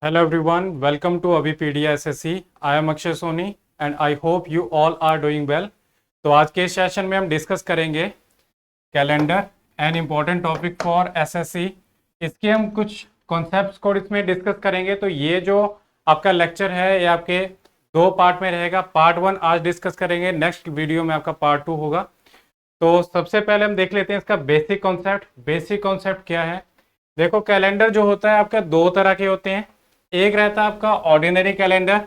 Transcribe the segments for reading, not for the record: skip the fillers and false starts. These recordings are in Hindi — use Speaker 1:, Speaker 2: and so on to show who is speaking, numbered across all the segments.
Speaker 1: Hello everyone, welcome to Abhipedia SSC. I am Akshay Soni and I hope you all are doing well. तो आज के सेशन में हम डिस्कस करेंगे calendar an important topic for SSC. इसके हम कुछ कॉन्सेप्ट्स को इसमें डिस्कस करेंगे। तो ये जो आपका लेक्चर है ये आपके दो पार्ट में रहेगा। पार्ट 1 आज डिस्कस करेंगे, नेक्स्ट वीडियो में आपका पार्ट 2 होगा। तो सबसे पहले हम देख लेते हैं इसका बेसिक कॉन्सेप्ट। बेसिक कॉन्सेप्ट क्या है? देखो, कैलेंडर जो होता है आपका दो तरह के होते हैं। एक रहता है आपका ऑर्डिनरी कैलेंडर,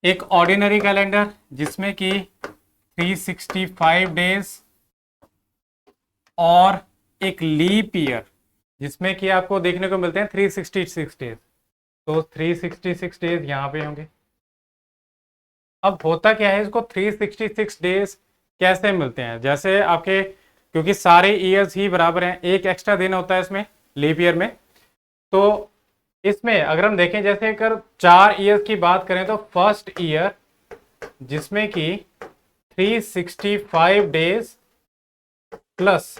Speaker 1: एक ऑर्डिनरी कैलेंडर जिसमें कि 365 डेज, और एक लीप ईयर जिसमें कि आपको देखने को मिलते हैं 366 डेज। तो 366 डेज यहाँ पे होंगे। अब होता क्या है, इसको 366 डेज कैसे मिलते हैं? जैसे आपके, क्योंकि सारे ईयर्स ही बराबर हैं, एक एक्स्ट्रा दिन होता है इसमें लीप ईयर में। तो इसमें अगर हम देखें, जैसे अगर 4 ईयर्स की बात करें तो फर्स्ट ईयर जिसमें कि 365 डेज प्लस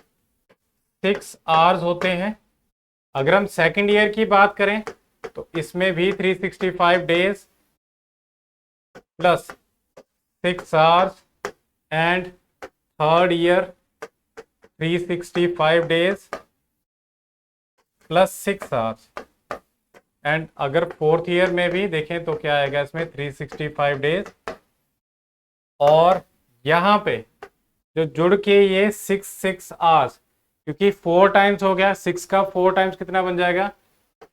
Speaker 1: 6 आवर्स होते हैं। अगर हम सेकंड ईयर की बात करें तो इसमें भी 365 days plus 6 hours, and third year 365 days plus 6 hours, and अगर फोर्थ ईयर में भी देखें तो क्या आएगा इसमें 365 डेज, और यहाँ पे जो जुड़ के ये 6 आवर्स, क्योंकि 4 टाइम्स हो गया, 6 का 4 टाइम्स कितना बन जाएगा?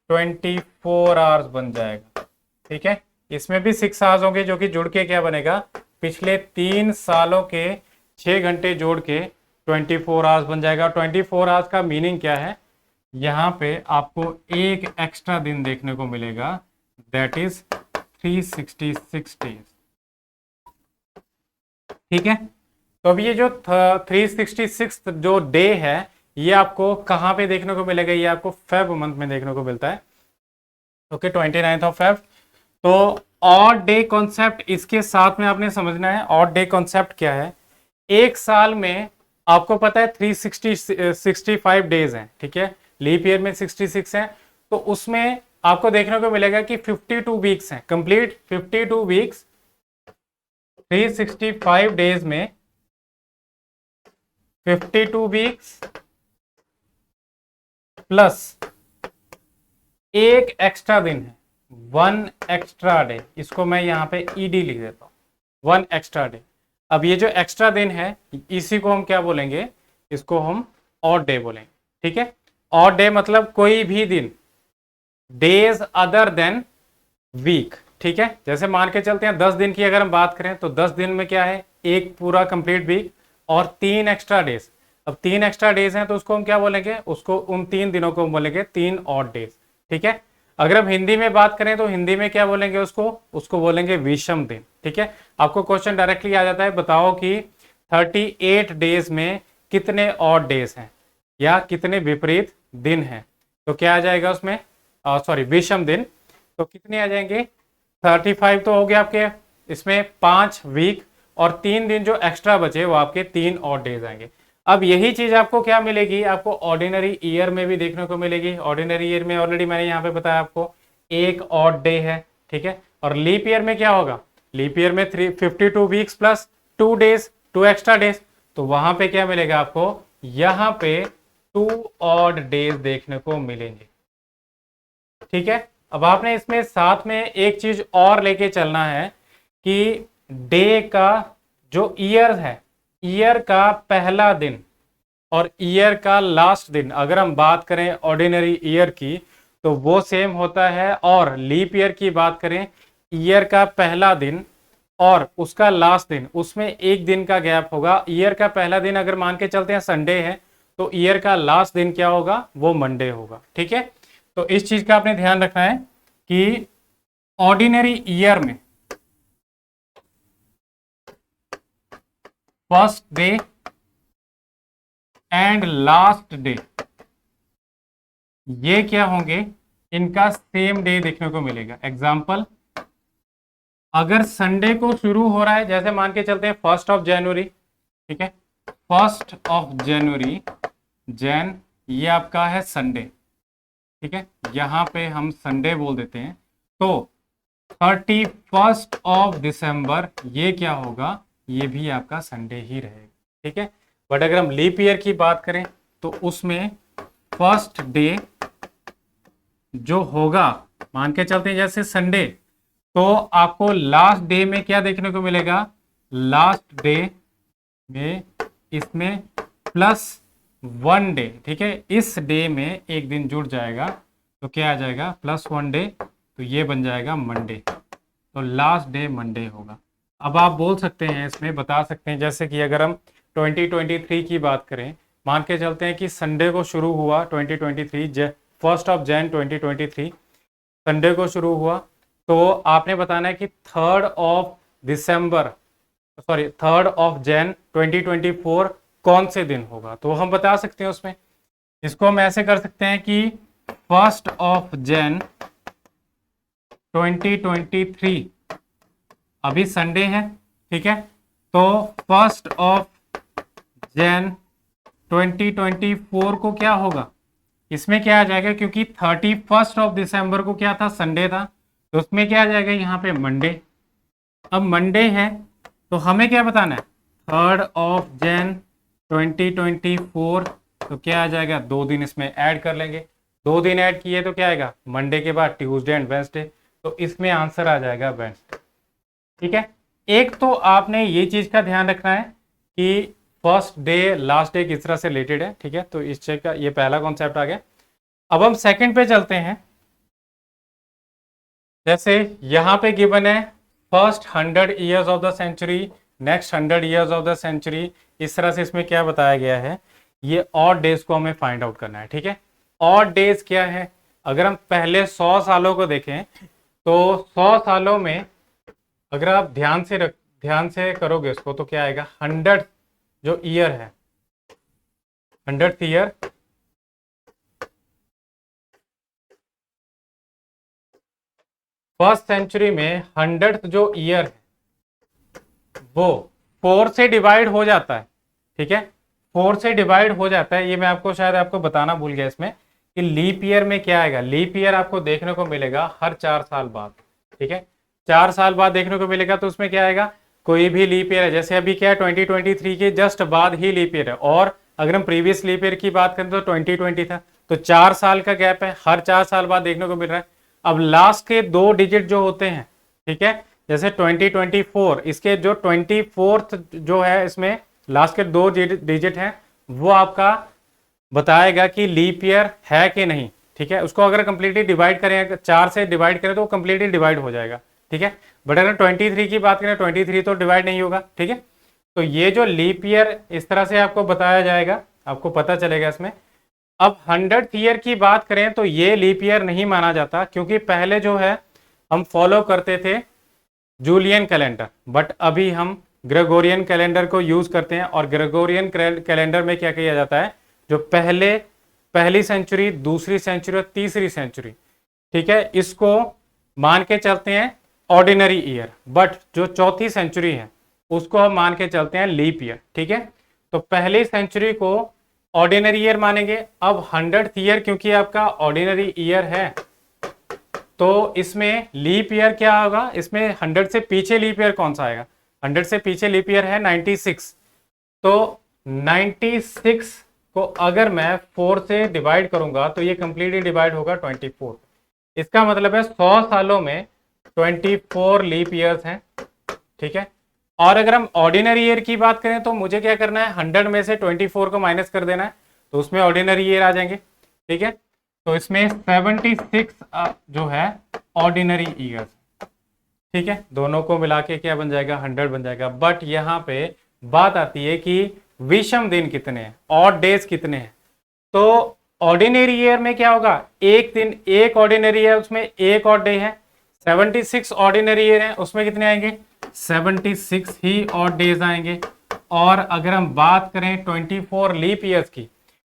Speaker 1: 24 आवर्स बन जाएगा। ठीक है, इसमें भी 6 आवर्स होंगे जो कि जुड़ के क्या बनेगा? पिछले 3 सालों के 6 घंटे जोड़ के 24 आवर्स बन जाएगा। 24 आवर्स का मीनिंग क्या है? यहाँ पे आपको एक एक्स्ट्रा दिन देखने को मिलेगा, दैट इज 366 डेज। ठीक है, तो अब ये जो 366 जो डे है ये आपको कहाँ पे देखने को मिलेगा? ये आपको फेब मंथ में देखने को मिलता है। Okay, 29 of Feb. तो ऑड डे कॉन्सेप्ट इसके साथ में आपने समझना है। ऑड डे कॉन्सेप्ट क्या है? एक साल में आपको पता है 365 डेज हैं। ठीक है, लीप ईयर में 66 हैं, तो उसमें आपको देखने को मिलेगा कि 52 वीक्स हैं, कंप्लीट 52 वीक्स 365 डेज में 52 वीक्स प्लस एक एक्स्ट्रा दिन है, 1 एक्स्ट्रा डे। इसको मैं यहाँ पे ईडी लिख देता हूँ, 1 एक्स्ट्रा डे। अब ये जो एक्स्ट्रा दिन है इसी को हम क्या बोलेंगे? इसको हम ऑड डे बोलेंगे। ठीक है, ऑड डे मतलब कोई भी दिन, डेज अदर देन वीक। ठीक है, जैसे मान के चलते हैं 10 दिन की अगर हम बात करें तो 10 दिन में क्या है? एक पूरा कंप्लीट वीक और 3 एक्स्ट्रा डेज। अब 3 एक्स्ट्रा डेज हैं तो उसको हम क्या बोलेंगे? उसको, उन 3 दिनों को बोलेंगे 3 ऑड डेज। ठीक है, अगर हम हिंदी में बात करें तो हिंदी में क्या बोलेंगे? उसको बोलेंगे विषम दिन। ठीक है, आपको क्वेश्चन डायरेक्टली आ जाता है, बताओ कि 38 डेज में कितने ऑड डेज हैं या कितने विपरीत दिन हैं। तो क्या आ जाएगा उसमें? सॉरी, विषम दिन। तो कितने आ जाएंगे? 35 तो हो गया आपके, इसमें 5 वीक और 3 दिन जो एक्स्ट्रा बचे वो आपके 3 ऑड डेज आएंगे। अब यही चीज आपको क्या मिलेगी? आपको ऑर्डिनरी ईयर में भी देखने को मिलेगी। ऑर्डिनरी ईयर में ऑलरेडी मैंने यहाँ पे बताया आपको एक ऑड डे है। ठीक है, और लीप ईयर में क्या होगा? लीप ईयर में 52 weeks plus 2 days, 2 extra days. तो वहां पे क्या मिलेगा आपको? यहाँ पे 2 ऑड डेज देखने को मिलेंगे। ठीक है, अब आपने इसमें साथ में एक चीज और लेके चलना है कि डे का जो ईयर है, ईयर का पहला दिन और ईयर का लास्ट दिन, अगर हम बात करें ऑर्डिनरी ईयर की तो वो सेम होता है, और लीप ईयर की बात करें, ईयर का पहला दिन और उसका लास्ट दिन, उसमें एक दिन का गैप होगा। ईयर का पहला दिन अगर मान के चलते हैं संडे है तो ईयर का लास्ट दिन क्या होगा? वो मंडे होगा। ठीक है, तो इस चीज का आपने ध्यान रखना है कि ऑर्डिनरी ईयर में first day and last day ये क्या होंगे? इनका सेम डे देखने को मिलेगा। एग्जाम्पल, अगर संडे को शुरू हो रहा है, जैसे मान के चलते हैं 1 जनवरी। ठीक है, 1 जनवरी, जैन ये आपका है संडे, ठीक है, यहाँ पे हम संडे बोल देते हैं। तो 31 दिसंबर ये क्या होगा, ये भी आपका संडे ही रहेगा, ठीक है। बट अगर हम लीप ईयर की बात करें तो उसमें फर्स्ट डे जो होगा, मान के चलते हैं जैसे संडे, तो आपको लास्ट डे में क्या देखने को मिलेगा, लास्ट डे में इसमें +1 डे, ठीक है, इस डे में एक दिन जुड़ जाएगा तो क्या आ जाएगा, +1 डे, तो ये बन जाएगा मंडे, तो लास्ट डे मंडे होगा। अब आप बोल सकते हैं, इसमें बता सकते हैं, जैसे कि अगर हम 2023 की बात करें, मान के चलते हैं कि संडे को शुरू हुआ 2023, 1 जनवरी 2023 संडे को शुरू हुआ, तो आपने बताना है कि 3 कौन से दिन होगा, तो हम बता सकते हैं उसमें। इसको हम ऐसे कर सकते हैं कि 1 जनवरी 2023 अभी संडे है, ठीक है, तो 1 जनवरी 2024 को क्या होगा, इसमें क्या आ जाएगा, क्योंकि 31 दिसंबर को क्या था, संडे था, तो उसमें क्या आ जाएगा, यहाँ पे मंडे। अब मंडे है तो हमें क्या बताना है, 3 जनवरी 2024, तो क्या आ जाएगा, 2 दिन इसमें ऐड कर लेंगे, 2 दिन ऐड किए तो क्या आएगा, मंडे के बाद ट्यूसडे एंड वेंसडे, तो इसमें आंसर आ जाएगा वेंसडे, ठीक है। एक तो आपने ये चीज का ध्यान रखना है कि फर्स्ट डे लास्ट डे किस तरह से रिलेटेड है, ठीक है, तो इस चेक का ये पहला कॉन्सेप्ट आ गया। अब हम सेकंड पे चलते हैं। जैसे यहां पे गिवन है first 100 years of the century, next 100 years of the century, इस तरह से इसमें क्या बताया गया है, ये ऑड डेज को हमें फाइंड आउट करना है, ठीक है। ऑड डेज क्या है, अगर हम पहले 100 सालों को देखें तो 100 सालों में अगर आप ध्यान से करोगे इसको, तो क्या आएगा, 100 जो ईयर है, 100th ईयर, फर्स्ट सेंचुरी में 100th जो ईयर है वो 4 से डिवाइड हो जाता है, ठीक है, 4 से डिवाइड हो जाता है। ये मैं आपको शायद आपको बताना भूल गया इसमें कि लीप ईयर में क्या आएगा, लीप ईयर आपको देखने को मिलेगा हर 4 साल बाद, ठीक है, 4 साल बाद देखने को मिलेगा, तो उसमें क्या आएगा, कोई भी लीप ईयर है, जैसे अभी क्या है 2023 के जस्ट बाद ही लीप ईयर है, और अगर हम प्रीवियस लीप ईयर की बात करें तो 2020 था, तो 4 साल का गैप है, हर 4 साल बाद देखने को मिल रहा है। अब लास्ट के 2 डिजिट जो होते हैं, ठीक है, जैसे 2024, इसके जो 24th जो है, इसमें लास्ट के 2 डिजिट हैं, वो आपका बताएगा कि लीप ईयर है कि नहीं, ठीक है। उसको अगर कंप्लीटली डिवाइड करें, 4 से डिवाइड करें तो वो कंप्लीटली डिवाइड हो जाएगा, ठीक है। बट अगर 23 की बात करें, 23 तो डिवाइड नहीं होगा, ठीक है। तो ये जो लीप ईयर इस तरह से आपको बताया जाएगा, आपको पता चलेगा इसमें। अब 100th ईयर की बात करें तो ये लीप ईयर नहीं माना जाता, क्योंकि पहले जो है हम फॉलो करते थे जूलियन कैलेंडर, बट अभी हम ग्रेगोरियन कैलेंडर को यूज करते हैं, और ग्रेगोरियन कैलेंडर में क्या किया जाता है, जो पहली सेंचुरी, दूसरी सेंचुरी और तीसरी सेंचुरी, ठीक है, इसको मान के चलते हैं ऑर्डिनरी ईयर, बट जो चौथी सेंचुरी है उसको हम मान के चलते हैं लीप ईयर, ठीक है। तो पहली सेंचुरी को ऑर्डिनरी ईयर मानेंगे। अब 100th ईयर क्योंकि आपका ऑर्डिनरी ईयर है, तो इसमें लीप ईयर क्या होगा, इसमें 100 से पीछे लीप ईयर कौन सा आएगा, 100 से पीछे लीप ईयर है 96, तो 96 को अगर मैं 4 से डिवाइड करूंगा तो ये कंप्लीटली डिवाइड होगा 24, इसका मतलब है 100 सालों में 24 लीप ईयर्स हैं, ठीक है। और अगर हम ऑर्डिनरी ईयर की बात करें तो मुझे क्या करना है, 100 में से 24 को माइनस कर देना है, तो उसमें ऑर्डिनरी ईयर आ जाएंगे, ठीक है। तो इसमें 76 जो है ऑर्डिनरी ईयर, ठीक है, दोनों को मिला के क्या बन जाएगा, 100 बन जाएगा। बट यहाँ पे बात आती है कि विषम दिन कितने हैं, ऑड डेज कितने हैं। तो ऑर्डिनरी ईयर में क्या होगा, एक दिन, एक ऑर्डिनरी है उसमें एक ऑड डे है, 76 ऑर्डिनरी ईयर है उसमें कितने आएंगे, 76 ही ऑड डेज आएंगे। और अगर हम बात करें 24 लीप ईयर्स की,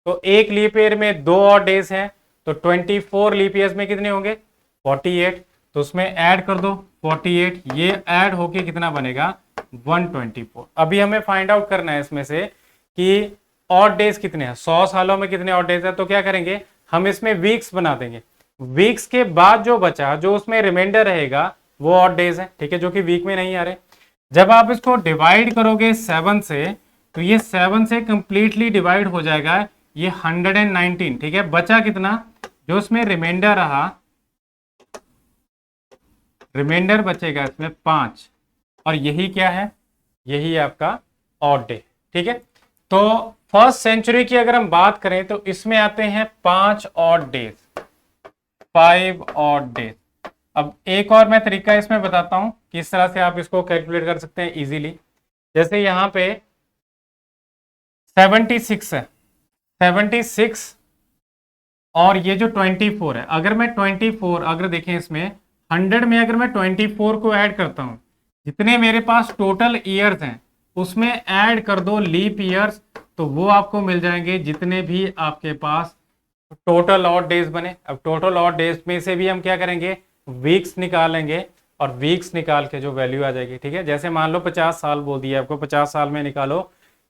Speaker 1: तो एक लीप ईयर में 2 ऑड डेज हैं, तो 24 लीप ईयर्स में कितने होंगे, 48, तो उसमें ऐड कर दो 48, ये ऐड होके कितना बनेगा, 124। अभी हमें फाइंड आउट करना है इसमें से कि ऑड डेज कितने हैं, 100 सालों में कितने ऑड डेज है, तो क्या करेंगे हम इसमें वीक्स बना देंगे। वीक्स के बाद जो बचा, जो उसमें रिमाइंडर रहेगा वो ऑड डेज है, ठीक है, जो कि वीक में नहीं आ रहे। जब आप इसको डिवाइड करोगे 7 से, तो ये 7 से कंप्लीटली डिवाइड हो जाएगा ये 119, ठीक है। बचा कितना, जो उसमें रिमाइंडर रहा, रिमाइंडर बचेगा इसमें 5, और यही क्या है, यही आपका ऑड डे, ठीक है। तो फर्स्ट सेंचुरी की अगर हम बात करें तो इसमें आते हैं 5 ऑड डेज, 5 ऑड डेज। अब एक और मैं तरीका इसमें बताता हूं किस तरह से आप इसको कैलकुलेट कर सकते हैं इजीली। जैसे यहां पे 76 है, 76 और ये जो 24 है, अगर मैं 24 अगर देखें इसमें 100 में अगर मैं 24 को ऐड करता हूं, जितने मेरे पास टोटल ईयर्स हैं उसमें ऐड कर दो लीप ईयर्स, तो वो आपको मिल जाएंगे जितने भी आपके पास टोटल ऑड डेज बने। अब टोटल ऑड डेज में से भी हम क्या करेंगे, वीक्स निकालेंगे, और वीक्स निकाल के जो वैल्यू आ जाएगी, ठीक है। जैसे मान लो 50 साल बोल दिया आपको, 50 साल में निकालो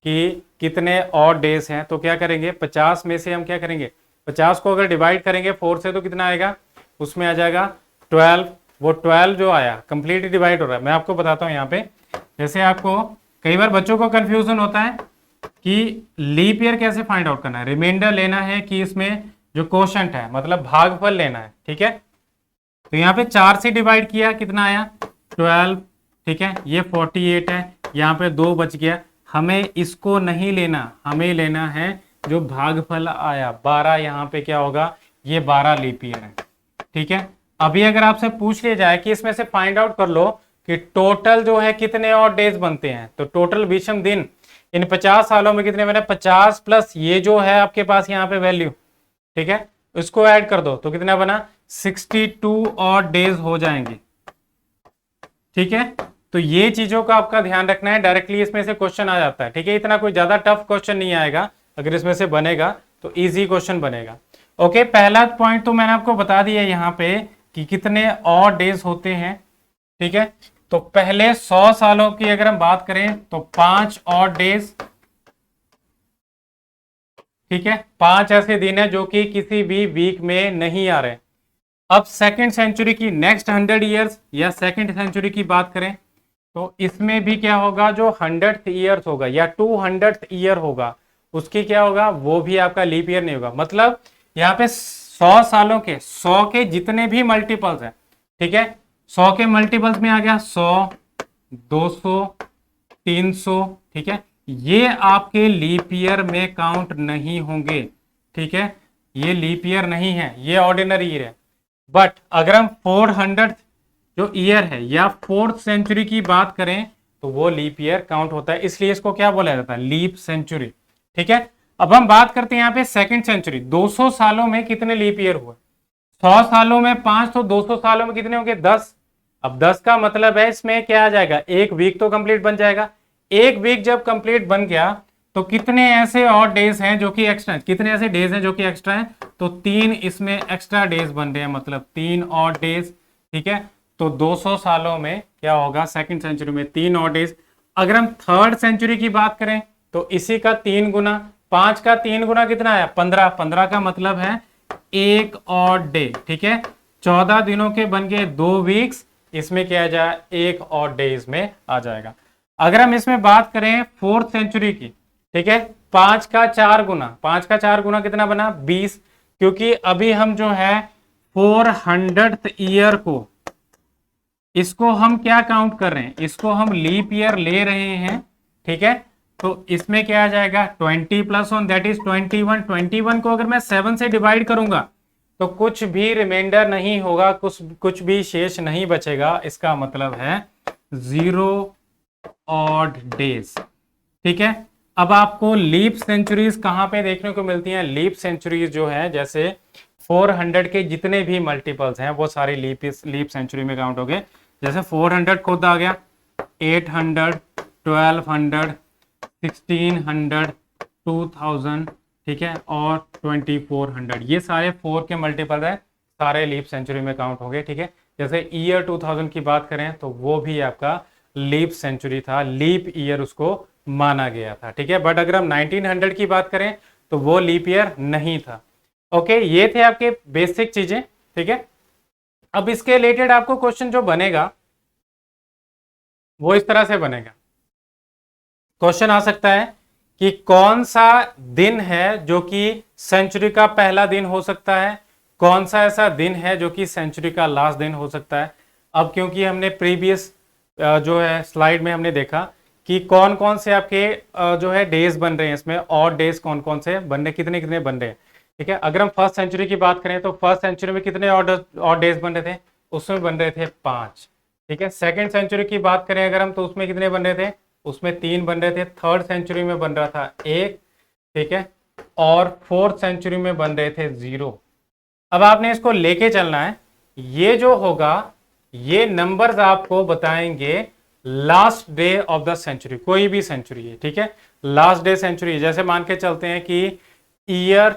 Speaker 1: कि कितने ऑड डेज हैं, तो क्या करेंगे 50 में से हम क्या करेंगे, 50 को अगर डिवाइड करेंगे 4 से तो कितना आएगा, उसमें आ जाएगा 12। वो 12 जो आया कंप्लीटली डिवाइड हो रहा है। मैं आपको बताता हूँ यहाँ पे, जैसे आपको कई बार बच्चों को कंफ्यूजन होता है कि लीप ईयर कैसे फाइंड आउट करना है, रिमाइंडर लेना है कि इसमें जो कोशेंट है मतलब भागफल लेना है, ठीक है। तो यहाँ पे 4 से डिवाइड किया, कितना आया 12, ठीक है, ये 48 है, यहाँ पे 2 बच गया। हमें इसको नहीं लेना, हमें लेना है जो भागफल आया 12, यहाँ पे क्या होगा, ये 12 लीप ईयर है, ठीक है। अभी अगर आपसे पूछ लिया जाए कि इसमें से फाइंड आउट कर लो कि टोटल जो है कितने और डेज बनते हैं, तो टोटल विषम दिन इन 50 सालों में कितने बने, 50 प्लस ये जो है आपके पास यहाँ पे वैल्यू, ठीक है, इसको ऐड कर दो तो कितना बना, 62 और डेज हो जाएंगे, ठीक है। तो ये चीजों का आपका ध्यान रखना है, डायरेक्टली इसमें से क्वेश्चन आ जाता है, ठीक है। इतना कोई ज्यादा टफ क्वेश्चन नहीं आएगा, अगर इसमें से बनेगा तो इजी क्वेश्चन बनेगा। ओके, पहला पॉइंट तो मैंने आपको बता दिया यहाँ पे कि कितने और डेज होते हैं, ठीक है। तो पहले 100 सालों की अगर हम बात करें तो 5 और डेज, ठीक है, 5 ऐसे दिन है जो कि किसी भी वीक में नहीं आ रहे। अब सेकंड सेंचुरी की, नेक्स्ट 100 ईयर्स या सेकंड सेंचुरी की बात करें तो इसमें भी क्या होगा, जो 100th ईयर्स होगा या 200th ईयर होगा उसकी क्या होगा, वो भी आपका लीप ईयर नहीं होगा। मतलब यहाँ पे 100 सालों के 100 के जितने भी मल्टीपल्स हैं, ठीक है, 100 के मल्टीपल्स में आ गया 100, 200, 300, ठीक है, ये आपके लीप ईयर में काउंट नहीं होंगे, ठीक है, ये लीप ईयर नहीं है, ये ऑर्डिनरी ईयर है। बट अगर हम 400 जो ईयर है या 4th सेंचुरी की बात करें तो वो लीप ईयर काउंट होता है, इसलिए इसको क्या बोला जाता है, लीप सेंचुरी, ठीक है। अब हम बात करते हैं यहाँ पे सेकंड सेंचुरी, 200 सालों में कितने लीप ईयर हुए, 100 सालों में 5, तो 200 सालों में कितने होंगे 10। अब 10 का मतलब है इसमें क्या आ जाएगा, एक वीक तो कंप्लीट बन जाएगा। एक वीक जब कंप्लीट बन गया तो कितने ऐसे और डेज हैं जो कि एक्स्ट्रा, कितने ऐसे डेज हैं जो कि एक्स्ट्रा हैं, तो 3 इसमें एक्स्ट्रा डेज बन रहे हैं, मतलब 3 और डेज, ठीक है। तो 200 सालों में क्या होगा, सेकंड सेंचुरी में 3 और डेज। अगर हम थर्ड सेंचुरी की बात करें तो इसी का 3 गुना, 5 का 3 गुना कितना है 15, 15 का मतलब है एक और डे, ठीक है। 14 दिनों के बन गए 2 वीक्स, इसमें क्या आ जाए, एक और डेज में आ जाएगा। अगर हम इसमें बात करें फोर्थ सेंचुरी की, ठीक है, 5 का 4 गुना, 5 का 4 गुना कितना बना 20, क्योंकि अभी हम जो है 400th ईयर को, इसको हम क्या काउंट कर रहे हैं, इसको हम लीप ईयर ले रहे हैं, ठीक है। तो इसमें क्या आ जाएगा 20 प्लस 1 दैट इज 21, 21 को अगर मैं 7 से डिवाइड करूंगा तो कुछ भी रिमाइंडर नहीं होगा, कुछ भी शेष नहीं बचेगा, इसका मतलब है 0 ऑड डेज, ठीक है। अब आपको लीप सेंचुरीज कहां पे देखने को मिलती हैं, लीप सेंचुरीज जो है जैसे 400 के जितने भी मल्टीपल्स हैं वो सारे लीप सेंचुरी में काउंट हो गए। जैसे 400 खुद आ गया, 800, 1200, 1600, 2000, ठीक है, और 2400, ये सारे 4 के मल्टीपल है, सारे लीप सेंचुरी में काउंट होंगे, ठीक है। जैसे ईयर 2000 की बात करें तो वो भी आपका लीप सेंचुरी था, लीप ईयर उसको माना गया था, ठीक है। बट अगर हम 1900 की बात करें तो वो लीप ईयर नहीं था। ओके, ये थे आपके बेसिक चीजें, ठीक है। अब इसके रिलेटेड आपको क्वेश्चन जो बनेगा वो इस तरह से बनेगा। क्वेश्चन आ सकता है कि कौन सा दिन है जो कि सेंचुरी का पहला दिन हो सकता है, कौन सा ऐसा दिन है जो कि सेंचुरी का लास्ट दिन हो सकता है। अब क्योंकि हमने प्रीवियस जो है स्लाइड में हमने देखा कि कौन कौन से आपके जो है डेज बन रहे हैं, इसमें ऑड डेज कौन कौन से बन रहे, कितने कितने बन रहे हैं, ठीक है। अगर हम फर्स्ट सेंचुरी की बात करें तो फर्स्ट सेंचुरी में कितने ऑड डेज बन रहे थे, उसमें बन रहे थे 5, ठीक है। सेकेंड सेंचुरी की बात करें अगर हम, तो उसमें कितने बन रहे थे, उसमें 3 बन रहे थे। थर्ड सेंचुरी में बन रहा था 1, ठीक है। और फोर्थ सेंचुरी में बन रहे थे 0। अब आपने इसको लेके चलना है, ये जो होगा ये नंबर्स आपको बताएंगे last day of the century, कोई भी सेंचुरी है, ठीक है। लास्ट डे सेंचुरी, जैसे मान के चलते हैं कि ईयर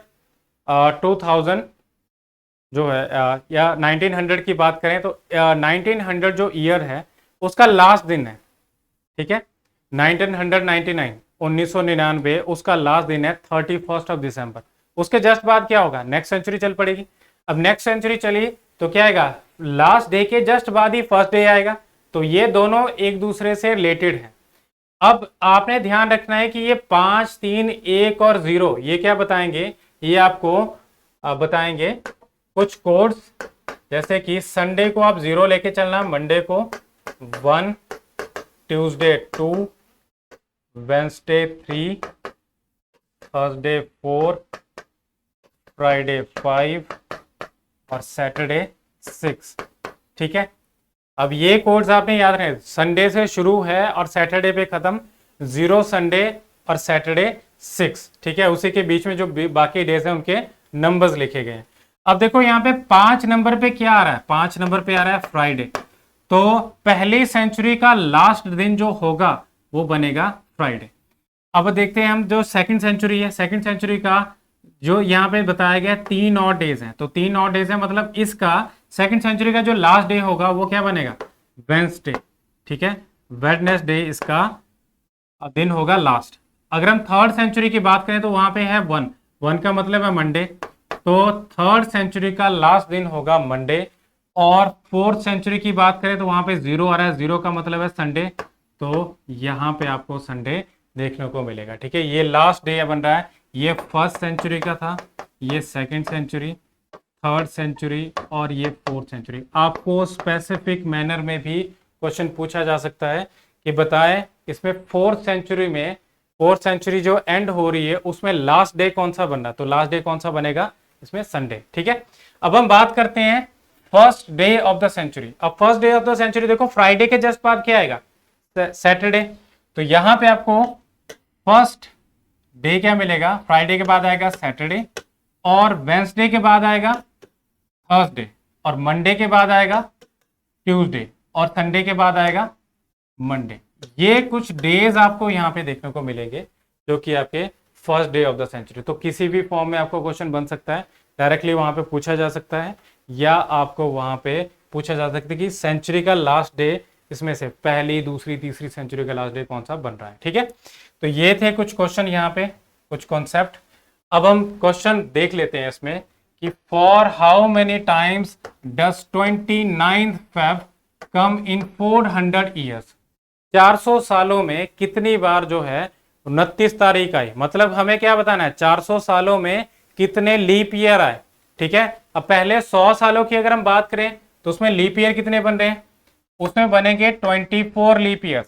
Speaker 1: 2000 जो है या 1900 की बात करें तो 1900 जो ईयर है उसका लास्ट दिन है, ठीक है। 1999 1999 उसका लास्ट दिन है 31 ऑफ दिसंबर। उसके जस्ट बाद क्या होगा, नेक्स्ट सेंचुरी चल पड़ेगी। अब नेक्स्ट सेंचुरी चली तो क्या आएगा, लास्ट डे के जस्ट बाद ही फर्स्ट डे आएगा। तो ये दोनों एक दूसरे से रिलेटेड है। अब आपने ध्यान रखना है कि ये 5 3 1 और 0 ये क्या बताएंगे, ये आपको बताएंगे कुछ कोड्स, जैसे कि संडे को आप 0 लेके चलना, मंडे को 1, ट्यूसडे 2, वेंसडे 3, थर्सडे 4, फ्राइडे 5 और सैटरडे 6, ठीक है। अब ये कोड्स आपने याद रखना, संडे से शुरू है और सैटरडे पे खत्म, 0 संडे और सैटरडे 6, ठीक है। उसी के बीच में जो बाकी डेज हैं उनके नंबर्स लिखे गए हैं। अब देखो यहाँ पे 5 नंबर पे क्या आ रहा है, 5 नंबर पे आ रहा है फ्राइडे। तो पहली सेंचुरी का लास्ट दिन जो होगा वो बनेगा फ्राइडे। अब देखते हैं हम जो सेकंड सेंचुरी है, सेकंड सेंचुरी का जो यहाँ पे बताया गया 3 और डेज हैं, तो 3 और डेज है, मतलब इसका सेकंड सेंचुरी का जो लास्ट डे होगा वो क्या बनेगा, वेंसडे, ठीक है। वेडनेसडे इसका दिन होगा लास्ट। अगर हम थर्ड सेंचुरी की बात करें तो वहां पे है 1 का मतलब है मंडे, तो थर्ड सेंचुरी का लास्ट दिन होगा मंडे। और फोर्थ सेंचुरी की बात करें तो वहां पे 0 आ रहा है, 0 का मतलब है संडे, तो यहां पे आपको संडे देखने को मिलेगा, ठीक है। ये लास्ट डे बन रहा है, ये फर्स्ट सेंचुरी का था, ये सेकंड सेंचुरी, थर्ड सेंचुरी और ये फोर्थ सेंचुरी। आपको स्पेसिफिक मैनर में भी क्वेश्चन पूछा जा सकता है कि बताएं इसमें फोर्थ सेंचुरी में, फोर्थ सेंचुरी जो एंड हो रही है उसमें लास्ट डे कौन सा बन रहा है, तो लास्ट डे कौन सा बनेगा, इसमें संडे, ठीक है। अब हम बात करते हैं first day of the century. अब first day of the century देखो, फ्राइडे के जस्ट बाद क्या आएगा, सैटरडे। तो यहां पे आपको फर्स्ट डे क्या मिलेगा, फ्राइडे के बाद आएगा सैटरडे, और वेंसडे के बाद आएगा थर्सडे, और मंडे के बाद आएगा ट्यूसडे, और संडे के बाद आएगा मंडे। ये कुछ डेज आपको यहाँ पे देखने को मिलेंगे जो कि आपके first day of the century. तो किसी भी फॉर्म में आपको क्वेश्चन बन सकता है, डायरेक्टली वहां पे पूछा जा सकता है, या आपको वहां पे पूछा जा सकता है कि सेंचुरी का लास्ट डे इसमें से पहली, दूसरी, तीसरी सेंचुरी का लास्ट डे कौन सा बन रहा है, ठीक है। तो ये थे कुछ क्वेश्चन यहाँ पे, कुछ कॉन्सेप्ट। अब हम क्वेश्चन देख लेते हैं इसमें कि for how many times does 29th Feb come in 400 years. 400 सालों में कितनी बार जो है 29 तारीख आई, मतलब हमें क्या बताना है, 400 सालों में कितने लीप ईयर आए, ठीक है। अब पहले 100 सालों की अगर हम बात करें तो उसमें लीप ईयर कितने बन रहे हैं, उसमें बनेंगे 24 लीप ईयर्स,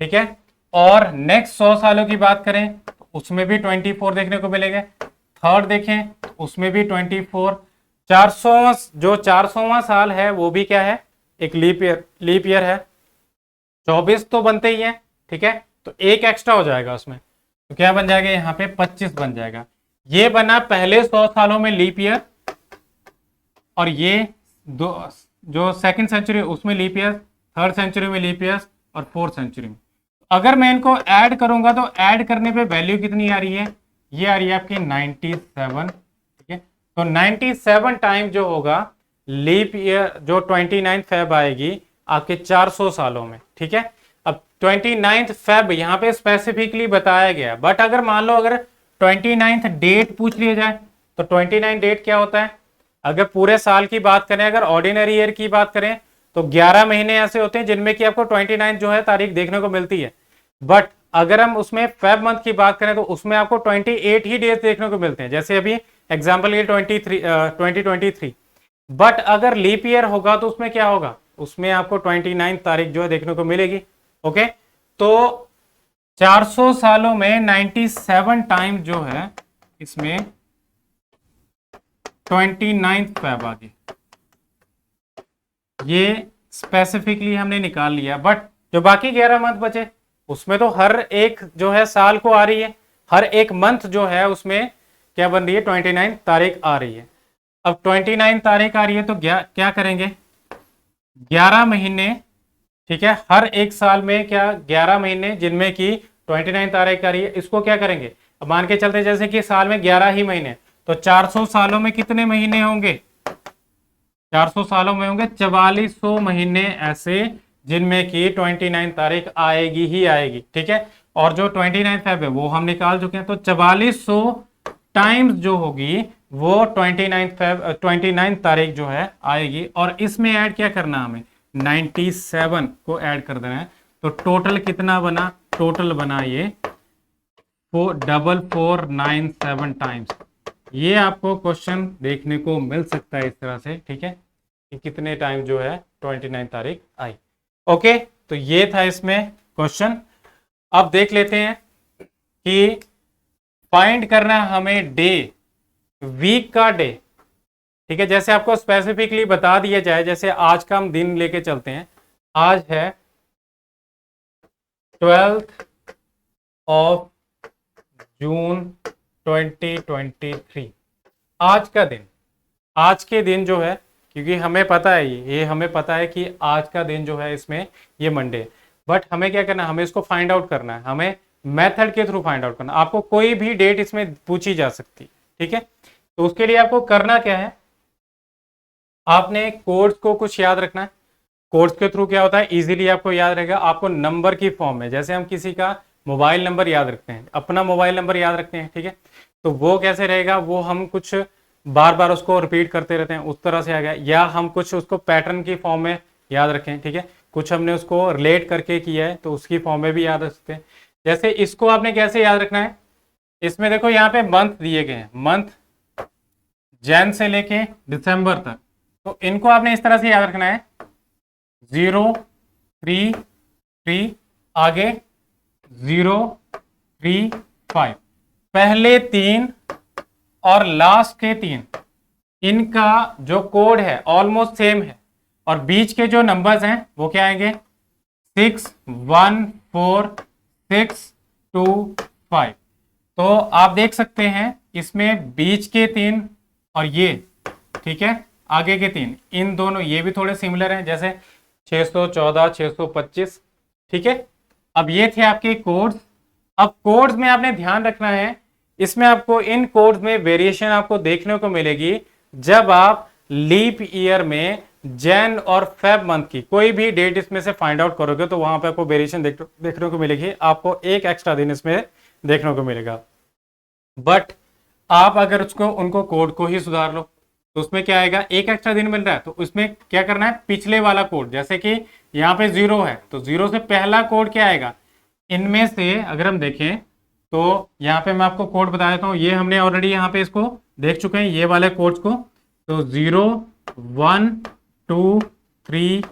Speaker 1: ठीक है। और नेक्स्ट 100 सालों की बात करें तो उसमें भी 24 देखने को मिलेंगे। थर्ड देखें तो उसमें भी 24। 400 जो 400वां साल है वो भी क्या है, एक लीप ईयर है। 24 तो बनते ही है, ठीक है, तो एक एक्स्ट्रा हो जाएगा उसमें, तो क्या बन जाएगा यहाँ पे 25 बन जाएगा। ये बना पहले 100 सालों में लीप ईयर, और ये दो जो सेकंड सेंचुरी उसमें लीप ईयर, थर्ड सेंचुरी में लीप ईयर, और फोर्थ सेंचुरी में। अगर मैं इनको ऐड करूंगा तो ऐड करने पे वैल्यू कितनी आ रही है, ये आ रही है आपकी 97, ठीक है। तो 97 टाइम जो होगा लीप ईयर जो 29 फेब आएगी आपके 400 सालों में, ठीक है। अब 29 फेब यहाँ पे स्पेसिफिकली बताया गया, बट अगर मान लो अगर 29 डेट पूछ लिया जाए तो 29 डेट क्या होता है? अगर पूरे साल की बात करें, अगर ऑर्डिनरी ईयर की बात करें तो 11 महीने ऐसे होते हैं जिनमें कि आपको 29 जो है तारीख देखने को मिलती है। बट अगर हम उसमें फेब मंथ की बात करें तो उसमें आपको 28 ही डेज देखने को मिलते हैं, जैसे अभी एग्जाम्पल ये 2023। बट अगर लीप ईयर होगा तो उसमें क्या होगा? उसमें आपको 29 तारीख जो है देखने को मिलेगी। ओके, तो 400 सालों में 97 टाइम जो है इसमें 29 फेब आ गई, ये स्पेसिफिकली हमने निकाल लिया। बट जो बाकी 11 मंथ बचे उसमें तो हर एक जो है साल को आ रही है, हर एक मंथ जो है उसमें क्या बन रही है? 29 तारीख आ रही है। अब 29 तारीख आ रही है तो क्या करेंगे? 11 महीने, ठीक है, हर एक साल में क्या 11 महीने जिनमें की 29 तारीख आ रही है, इसको क्या करेंगे? अब मान के चलते जैसे कि साल में 11 ही महीने, तो 400 सालों में कितने महीने होंगे? 400 सालों में होंगे 4400 महीने ऐसे जिनमें की 29 तारीख आएगी ही आएगी, ठीक है। और जो 29 फेब है वो हम निकाल चुके हैं, तो 4400 टाइम्स जो होगी वो 29 तारीख जो है आएगी। और इसमें ऐड क्या करना है हमें? 97 को ऐड कर देना है। तो टोटल कितना बना? टोटल बना ये 4497 टाइम्स। ये आपको क्वेश्चन देखने को मिल सकता है इस तरह से, ठीक है, कि कितने टाइम जो है 29 तारीख आई। ओके, तो ये था इसमें क्वेश्चन। अब देख लेते हैं कि फाइंड करना है हमें डे, वीक का डे, ठीक है। जैसे आपको स्पेसिफिकली बता दिया जाए, जैसे आज का हम दिन लेके चलते हैं, आज है 12 ऑफ जून 2023। आज का दिन, आज के दिन जो है, क्योंकि हमें पता है ये हमें पता है कि आज का दिन जो है इसमें ये मंडे है। बट हमें क्या करना है? हमें इसको फाइंड आउट करना है, हमें मेथड के थ्रू फाइंड आउट करना है। आपको कोई भी डेट इसमें पूछी जा सकती है, ठीक है। तो उसके लिए आपको करना क्या है? आपने कोड्स को कुछ याद रखना है। कोड्स के थ्रू क्या होता है? इजीली आपको याद रहेगा। आपको नंबर की फॉर्म में, जैसे हम किसी का मोबाइल नंबर याद रखते हैं, अपना मोबाइल नंबर याद रखते हैं, ठीक है, तो वो कैसे रहेगा? वो हम कुछ बार बार उसको रिपीट करते रहते हैं, उस तरह से आ गया। या हम कुछ उसको पैटर्न की फॉर्म में याद रखें, ठीक है, कुछ हमने उसको रिलेट करके किया है तो उसकी फॉर्म में भी याद रख सकते हैं। जैसे इसको आपने कैसे याद रखना है? इसमें देखो यहाँ पे मंथ दिए गए हैं, मंथ जैन से लेके दिसंबर तक, तो इनको आपने इस तरह से याद रखना है, 0 3 3, आगे 0 3 5, पहले 3 और लास्ट के 3, इनका जो कोड है ऑलमोस्ट सेम है। और बीच के जो नंबर्स हैं वो क्या आएंगे? 6 1 4 6 2 5। तो आप देख सकते हैं इसमें बीच के 3 और ये, ठीक है, आगे के 3, इन दोनों ये भी थोड़े सिमिलर हैं, जैसे 614 625, ठीक है। अब ये थे आपके कोड्स। अब कोड्स में आपने ध्यान रखना है, इसमें आपको इन कोड्स में वेरिएशन आपको देखने को मिलेगी जब आप लीप ईयर में जैन और फेब मंथ की कोई भी डेट इसमें से फाइंड आउट करोगे तो वहां पे आपको वेरिएशन देखने को मिलेगी। आपको एक एक्स्ट्रा दिन इसमें देखने को मिलेगा। बट आप अगर उसको उनको कोड को ही सुधार लो तो उसमें क्या आएगा? एक एक्स्ट्रा दिन मिल रहा है तो उसमें क्या करना है? पिछले वाला कोड, जैसे कि यहाँ पे 0 है तो 0 से पहला कोड क्या आएगा? इनमें से अगर हम देखें तो यहाँ पे मैं आपको कोड बता देता हूँ, ये हमने ऑलरेडी यहाँ पे इसको देख चुके हैं, ये वाले कोड्स को। तो 0 1 2 3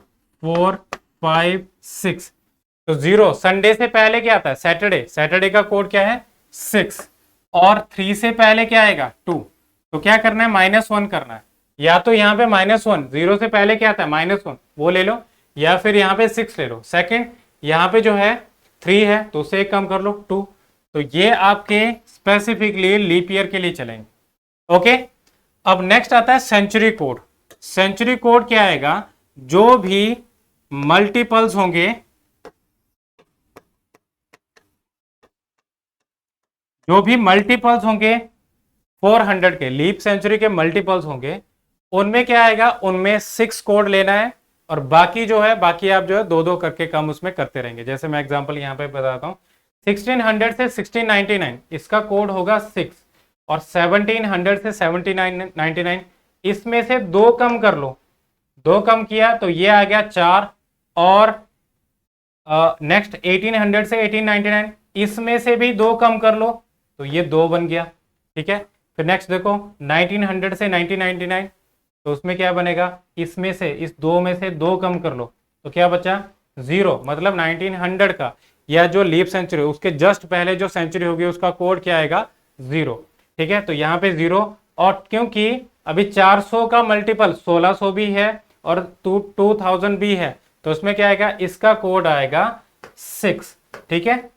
Speaker 1: 4 5 6, तो 0 संडे से पहले क्या आता है? सैटरडे, सैटरडे का कोड क्या है? 6। और 3 से पहले क्या आएगा? 2। तो क्या करना है? -1 करना है। या तो यहाँ पे -1, 0 से पहले क्या आता है? -1, वो ले लो, या फिर यहाँ पे 6 ले लो। सेकंड, यहाँ पे जो है 3 है तो उसे एक कम कर लो, 2। तो ये आपके स्पेसिफिकली लीप ईयर के लिए चलेंगे। ओके, अब नेक्स्ट आता है सेंचुरी कोड। सेंचुरी कोड क्या आएगा? जो भी मल्टीपल्स होंगे, जो भी मल्टीपल्स होंगे 400 के, लीप सेंचुरी के मल्टीपल्स होंगे, उनमें क्या आएगा? उनमें 6 कोड लेना है और बाकी जो है, बाकी आप जो है दो दो करके कम उसमें करते रहेंगे। जैसे मैं एग्जांपल यहाँ पे बताता हूँ, 1600 से 1699 इसका कोड होगा 6, और 1700 से 1799 इसमें से दो कम कर लो, दो कम किया तो ये आ गया 4, और नेक्स्ट 1800 से 1899 इसमें से भी दो कम कर लो तो ये 2 बन गया। ठीक है, फिर नेक्स्ट देखो 1900 से 1999 तो उसमें क्या बनेगा, इसमें से इस दो में से दो कम कर लो तो क्या बचा 0, मतलब 1900 का या जो लीप सेंचुरी उसके जस्ट पहले जो सेंचुरी होगी उसका कोड क्या आएगा 0। ठीक है, तो यहाँ पे 0, और क्योंकि अभी 400 का मल्टीपल 1600 भी है और 2000 भी है तो उसमें क्या आएगा, इसका कोड आएगा 6। ठीक है,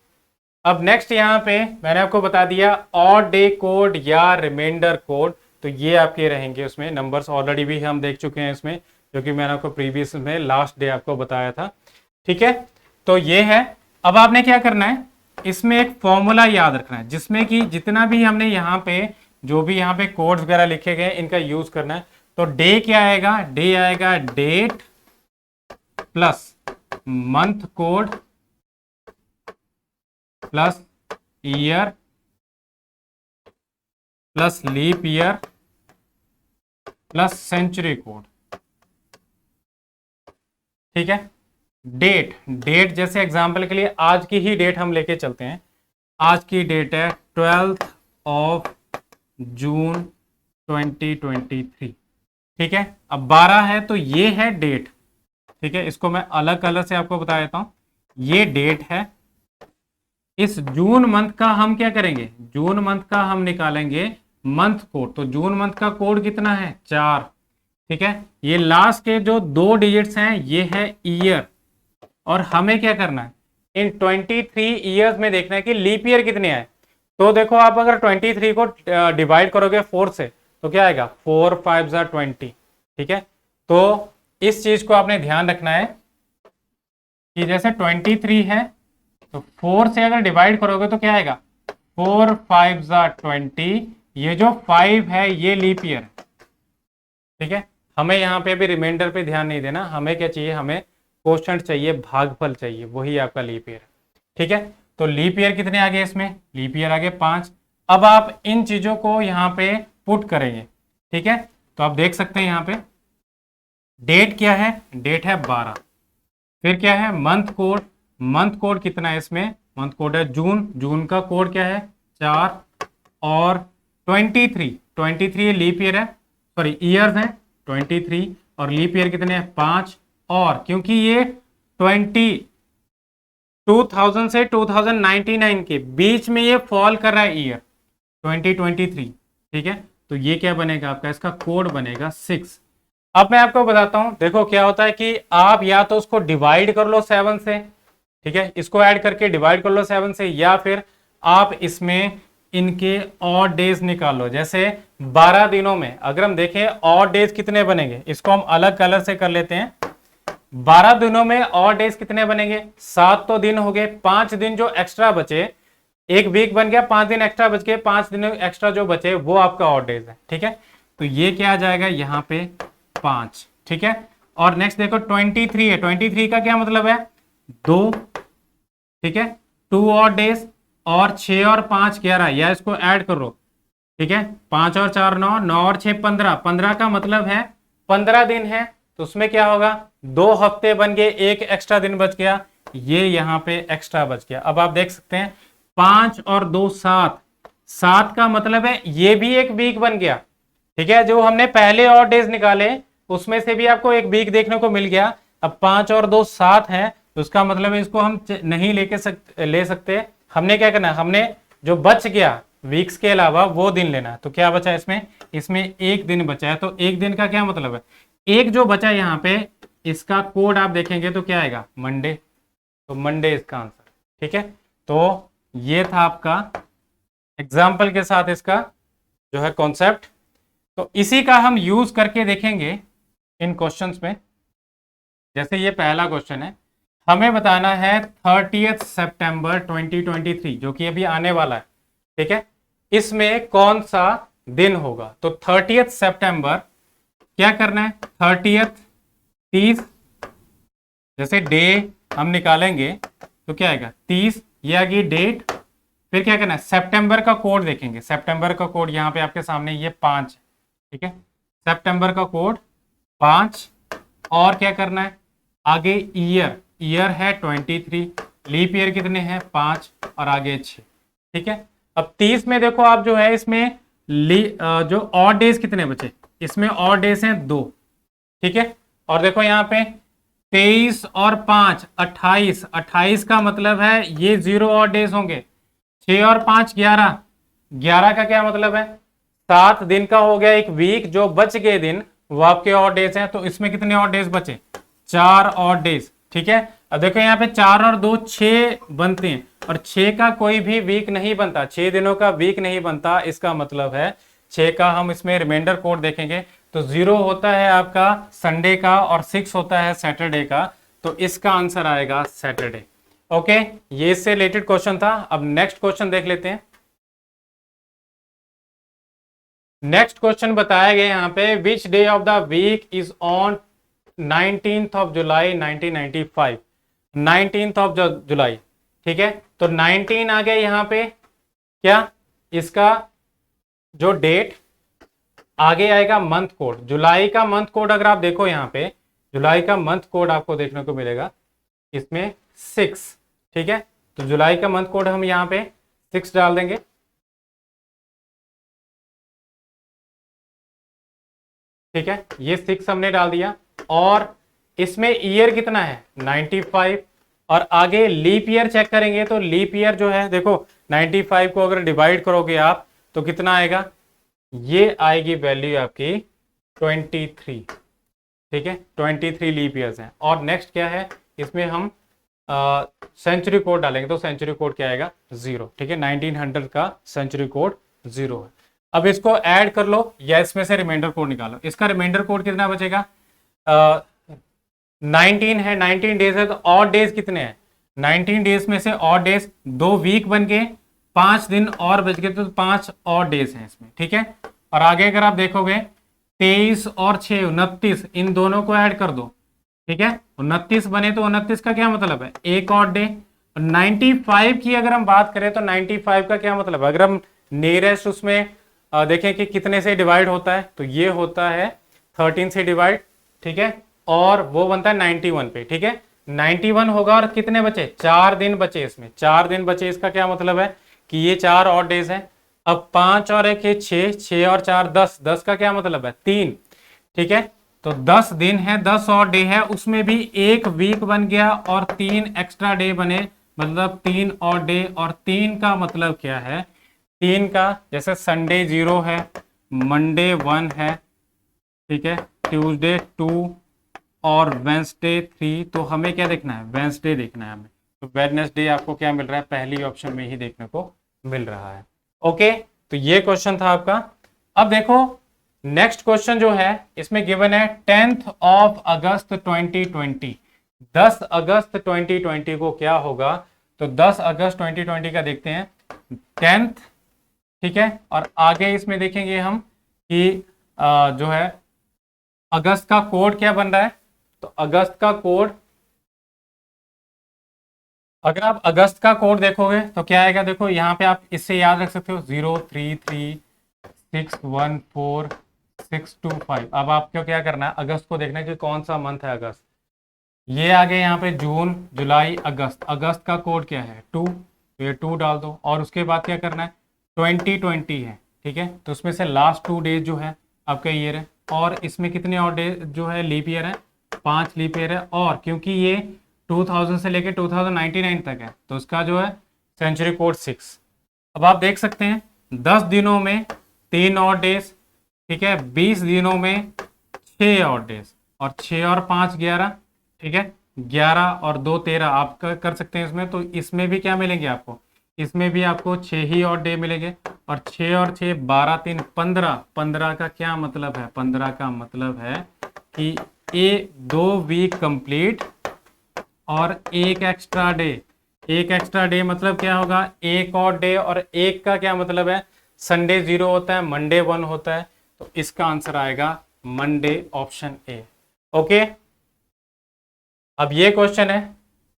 Speaker 1: अब नेक्स्ट यहाँ पे मैंने आपको बता दिया ऑड डे कोड या रिमाइंडर कोड, तो ये आपके रहेंगे उसमें नंबर्स ऑलरेडी भी हम देख चुके हैं इसमें, जो कि मैंने आपको प्रीवियस में लास्ट डे आपको बताया था। ठीक है, तो ये है। अब आपने क्या करना है, इसमें एक फॉर्मूला याद रखना है जिसमें कि जितना भी हमने यहाँ पे जो भी यहाँ पे कोड्स वगैरह लिखे गए इनका यूज करना है। तो डे क्या आएगा, डे आएगा date plus month code plus year plus leap year plus century code. ठीक है, डेट, डेट जैसे एग्जांपल के लिए आज की ही डेट हम लेके चलते हैं, आज की डेट है 12 जून 2023। ठीक है, अब 12 है तो ये है डेट। ठीक है, इसको मैं अलग कलर से आपको बता देता हूं, ये डेट है। इस जून मंथ का हम क्या करेंगे, जून मंथ का हम निकालेंगे मंथ कोड, तो जून मंथ का कोड कितना है 4। ठीक है, ये लास्ट के जो 2 डिजिट्स हैं ये है ईयर, और हमें क्या करना है इन 23 ईयर्स में देखना है कि लीप ईयर कितने आए। तो देखो आप अगर 23 को डिवाइड करोगे 4 से तो क्या आएगा 4 5 जा 20। ठीक है, तो इस चीज को आपने ध्यान रखना है कि जैसे 23 है तो 4 से अगर डिवाइड करोगे तो क्या आएगा 4 5 जा 20, ये जो 5 है ये लीप ईयर। ठीक है, हमें यहाँ पे अभी रिमाइंडर पे ध्यान नहीं देना, हमें क्या चाहिए, हमें कोशेंट चाहिए, भागफल चाहिए, वही आपका लीप ईयर। ठीक है, तो लीप ईयर कितने आ गए इसमें, लीप ईयर आ गए 5। अब आप इन चीजों को यहाँ पे पुट करेंगे। ठीक है, तो आप देख सकते हैं यहाँ पे डेट क्या है, डेट है 12, फिर क्या है मंथ कोड, मंथ कोड कितना है इसमें, मंथ कोड है जून, जून का कोड क्या है 4, और 23 लीप ईयर है, सॉरी ईयर्स हैं 23, और लीप ईयर कितने हैं 5, और क्योंकि ये 2000 से 2099 के बीच में ये फॉल कर रहा है ईयर 2023। ठीक है, तो ये क्या बनेगा आपका, इसका कोड बनेगा 6। अब मैं आपको बताता हूं, देखो क्या होता है कि आप या तो उसको डिवाइड कर लो 7 से, ठीक है, इसको ऐड करके डिवाइड कर लो 7 से, या फिर आप इसमें इनके ऑड डेज निकाल लो। जैसे 12 दिनों में अगर हम देखें ऑड डेज कितने बनेंगे, इसको हम अलग कलर से कर लेते हैं। 12 दिनों में ऑड डेज कितने बनेंगे, 7 तो दिन हो गए, 5 दिन जो एक्स्ट्रा बचे, एक वीक बन गया, 5 दिन एक्स्ट्रा बच गए, 5 दिन एक्स्ट्रा जो बचे वो आपका ऑड डेज है। ठीक है, तो ये क्या आ जाएगा यहाँ पे 5। ठीक है, और नेक्स्ट देखो 23 है, 23 का क्या मतलब है 2। ठीक है, 2 ऑड डेज, और 6 और 5 11, या इसको ऐड करो। ठीक है, 5 और 4 9, 9 और 6 15, 15 का मतलब है 15 दिन है, तो उसमें क्या होगा 2 हफ्ते बन गए, एक एक्स्ट्रा दिन बच गया, ये यहाँ पे एक्स्ट्रा बच गया। अब आप देख सकते हैं 5 और 2 7, 7 का मतलब है ये भी एक वीक बन गया। ठीक है, जो हमने पहले और डेज निकाले उसमें से भी आपको एक वीक देखने को मिल गया। अब 5 और 2 7 है, तो उसका मतलब है इसको हम नहीं ले सकते, हमने क्या करना है, हमने जो बच गया वीक्स के अलावा वो दिन लेना है। तो क्या बचा इसमें, इसमें एक दिन बचा है, तो एक दिन का क्या मतलब है, एक जो बचा यहाँ पे इसका कोड आप देखेंगे तो क्या आएगा मंडे, तो मंडे इसका आंसर। ठीक है, तो ये था आपका एग्जाम्पल के साथ इसका जो है कॉन्सेप्ट। तो इसी का हम यूज करके देखेंगे इन क्वेश्चंस में। जैसे ये पहला क्वेश्चन है, हमें बताना है 30 सितंबर 2023 जो कि अभी आने वाला है। ठीक है, इसमें कौन सा दिन होगा, तो 30 सितंबर क्या करना है, 30 30 जैसे डे हम निकालेंगे तो क्या आएगा 30, ये आ गई डेट। फिर क्या करना है, सितंबर का कोड देखेंगे। सितंबर का कोड यहाँ पे आपके सामने ये 5, ठीक है, सितंबर का कोड 5। और क्या करना है आगे, ईयर, ईयर है 23, लीप ईयर कितने हैं 5 और आगे 6, ठीक है। अब 30 में देखो आप जो है इसमें जो और डेज कितने बचे, इसमें और डेज हैं 2, ठीक है। और देखो यहाँ पे 23 और 5 28, 28 का मतलब है ये 0 और डेज होंगे। 6 और 5 11, 11 का क्या मतलब है 7 दिन का हो गया एक वीक। जो बच गए दिन वो आपके और डेज हैं, तो इसमें कितने और डेज बचे 4 और डेज, ठीक है। अब देखो यहाँ पे 4 और 2 6 बनते हैं, और 6 का कोई भी वीक नहीं बनता, 6 दिनों का वीक नहीं बनता। इसका मतलब है 6 का हम इसमें रिमाइंडर कोड देखेंगे तो 0 होता है आपका संडे का और 6 होता है सैटरडे का, तो इसका आंसर आएगा सैटरडे। ओके, ये इससे रिलेटेड क्वेश्चन था। अब नेक्स्ट क्वेश्चन देख लेते हैं। नेक्स्ट क्वेश्चन बताया गया यहाँ पे, which day of the week is on 19th of July 1995, 19th of July, ठीक है। तो 19 आ गया यहाँ पे, क्या इसका जो डेट आगे आएगा मंथ कोड, जुलाई का मंथ कोड अगर आप देखो यहाँ पे, जुलाई का मंथ कोड आपको देखने को मिलेगा इसमें 6, ठीक है। तो जुलाई का मंथ कोड हम यहाँ पे 6 डाल देंगे, ठीक है, ये 6 हमने डाल दिया। और इसमें ईयर कितना है 95, और आगे लीप ईयर चेक करेंगे तो लीप ईयर जो है देखो 95 को अगर डिवाइड करोगे आप तो कितना आएगा, ये आएगी वैल्यू आपकी 23, ठीक है, 23 लीप ईयर्स हैं। और नेक्स्ट क्या है, इसमें हम सेंचुरी कोड डालेंगे तो सेंचुरी कोड क्या आएगा 0, ठीक है, 1900 का सेंचुरी कोड 0 है। अब इसको ऐड कर लो या इसमें से रिमाइंडर कोड निकालो। इसका रिमाइंडर कोड कितना बचेगा, 19 है, 19 डेज है, तो और डेज कितने हैं 19 डेज में से और डेज 2 वीक बन के 5 दिन और बच गए, तो 5 और डेज हैं इसमें, ठीक है। और आगे अगर आप देखोगे 23 और 6 29, इन दोनों को ऐड कर दो, ठीक है, 29 बने तो 29 का क्या मतलब है एक और डे। 95 की अगर हम बात करें तो 95 का क्या मतलब है, अगर हम नियरेस्ट उसमें देखें कि कितने से डिवाइड होता है, तो ये होता है 13 से डिवाइड, ठीक है, और वो बनता है 91 पे, ठीक है। 91 होगा और कितने बचे 4 दिन बचे, इसमें 4 दिन बचे, इसका क्या मतलब है कि ये 4 और डेज हैं। अब 5 और 1 6, 6 और 4 10, 10 का क्या मतलब है 3, ठीक है। तो 10 दिन है, 10 और डे है, उसमें भी एक वीक बन गया और 3 एक्स्ट्रा डे बने, मतलब 3 और डे। और 3 का मतलब क्या है, 3 का जैसे संडे 0 है, मंडे 1 है, ठीक है, ट्यूसडे 2 और वेंसडे 3। तो हमें क्या देखना है वेंसडे देखना है हमें, तो वेडनेसडे आपको क्या मिल रहा है पहली ऑप्शन में ही देखने को मिल रहा है। ओके, तो ये क्वेश्चन था आपका। अब देखो नेक्स्ट क्वेश्चन जो है इसमें गिवन है 10th ऑफ अगस्त 2020, 10 अगस्त 2020 को क्या होगा। तो 10 अगस्त 2020 का देखते हैं 10th, ठीक है। और आगे इसमें देखेंगे हम कि जो है अगस्त का कोड क्या बन रहा है, तो अगस्त का कोड, अगर आप अगस्त का कोड देखोगे तो क्या आएगा, देखो यहाँ पे आप इससे याद रख सकते हो 033614625। अब आपको क्या करना है अगस्त को देखना है कि कौन सा मंथ है अगस्त। ये आगे यहाँ पे जून जुलाई अगस्त, अगस्त का कोड क्या है 2, तो ये 2 डाल दो। और उसके बाद क्या करना है 2020 है, ठीक है, तो उसमें से लास्ट 2 डेज जो है आपका ईयर है। और इसमें कितने और डे जो है लीप ईयर है 5 लीप ईयर है। और क्योंकि ये 2000 से लेके 2099 तक है तो उसका जो है सेंचुरी कोड 6। अब आप देख सकते हैं 10 दिनों में 3 और डेज, ठीक है, 20 दिनों में 6 और डेज, और 6 और 5 11, ठीक है, 11 और 2 13 आप कर सकते हैं इसमें। तो इसमें भी क्या मिलेंगे आपको, इसमें भी आपको 6 ही और डे मिलेंगे। और 6 और 6 12 3 15, 15 का क्या मतलब है, 15 का मतलब है कि ये 2 वीक कंप्लीट और एक एक्स्ट्रा डे। एक एक्स्ट्रा डे मतलब क्या होगा एक और डे, और एक का क्या मतलब है संडे 0 होता है मंडे 1 होता है, तो इसका आंसर आएगा मंडे ऑप्शन ए। ओके। अब ये क्वेश्चन है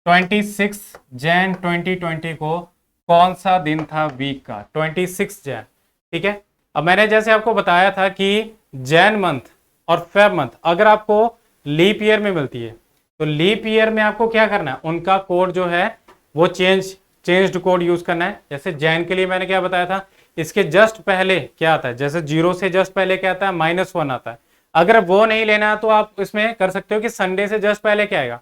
Speaker 1: 26 जैन 2020 को कौन सा दिन था वीक का, 26 जैन। ठीक है, अब मैंने जैसे आपको बताया था कि जैन मंथ और फेब मंथ अगर आपको लीप ईयर में मिलती है तो लीप ईयर में आपको क्या करना है, उनका कोड जो है वो चेंज्ड कोड यूज करना है। जैसे जैन के लिए मैंने क्या बताया था, इसके जस्ट पहले क्या आता है, जैसे जीरो से जस्ट पहले क्या आता है, -1 आता है। अगर वो नहीं लेना है तो आप इसमें कर सकते हो कि संडे से जस्ट पहले क्या आएगा,